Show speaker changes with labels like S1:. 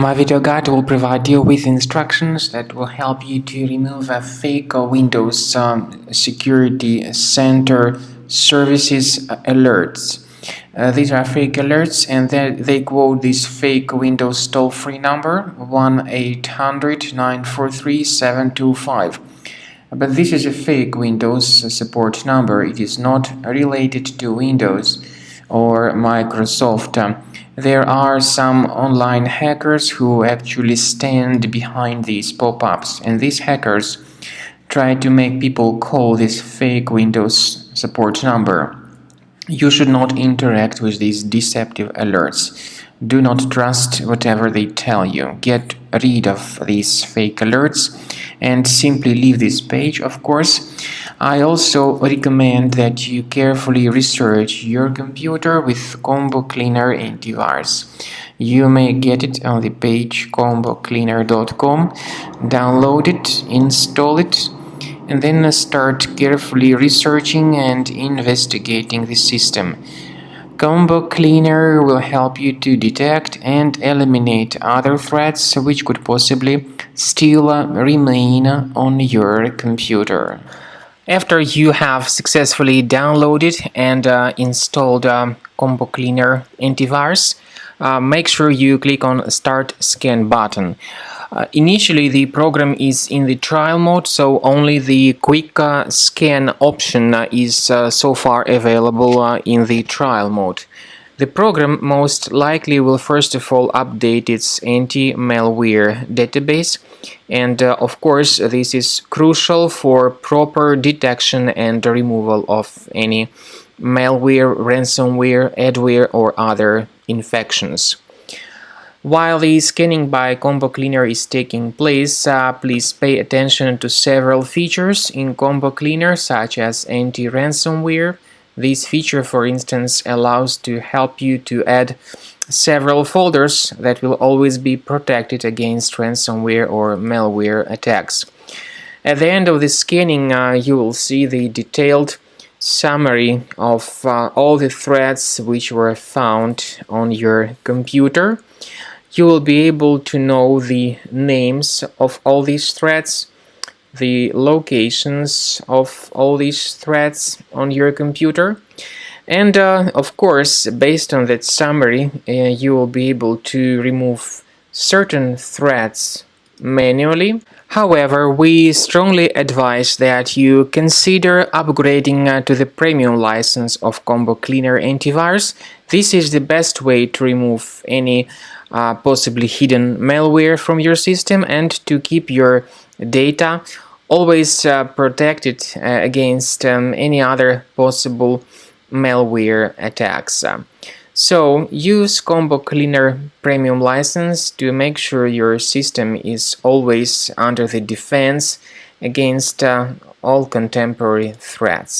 S1: My video guide will provide you with instructions that will help you to remove a fake Windows Security Center services alerts. These are fake alerts, and they quote this fake Windows toll-free number 1-800-943-725. But this is a fake Windows support number. It is not related to Windows or Microsoft. There are some online hackers who actually stand behind these pop-ups, and these hackers try to make people call this fake Windows support number. You should not interact with these deceptive alerts. Do not trust whatever they tell you. Get rid of these fake alerts and simply leave this page, of course. I also recommend that you carefully research your computer with Combo Cleaner antivirus. You may get it on the page combocleaner.com, download it, install it, and then start carefully researching and investigating the system. Combo Cleaner will help you to detect and eliminate other threats which could possibly still remain on your computer. After you have successfully downloaded and installed Combo Cleaner antivirus, make sure you click on Start Scan button. Initially, the program is in the trial mode, so only the quick scan option is so far available in the trial mode. The program most likely will first of all update its anti-malware database, and of course this is crucial for proper detection and removal of any malware, ransomware, adware or other infections. While the scanning by Combo Cleaner is taking place, please pay attention to several features in Combo Cleaner, such as anti-ransomware. This feature, for instance, allows to help you to add several folders that will always be protected against ransomware or malware attacks. At the end of the scanning, you will see the detailed summary of all the threats which were found on your computer. You will be able to know the names of all these threats, the locations of all these threats on your computer, and of course, based on that summary, you will be able to remove certain threats manually. However, we strongly advise that you consider upgrading to the premium license of Combo Cleaner antivirus. This is the best way to remove any possibly hidden malware from your system and to keep your data always protected against any other possible malware attacks. So use Combo Cleaner Premium license to make sure your system is always under the defense against all contemporary threats.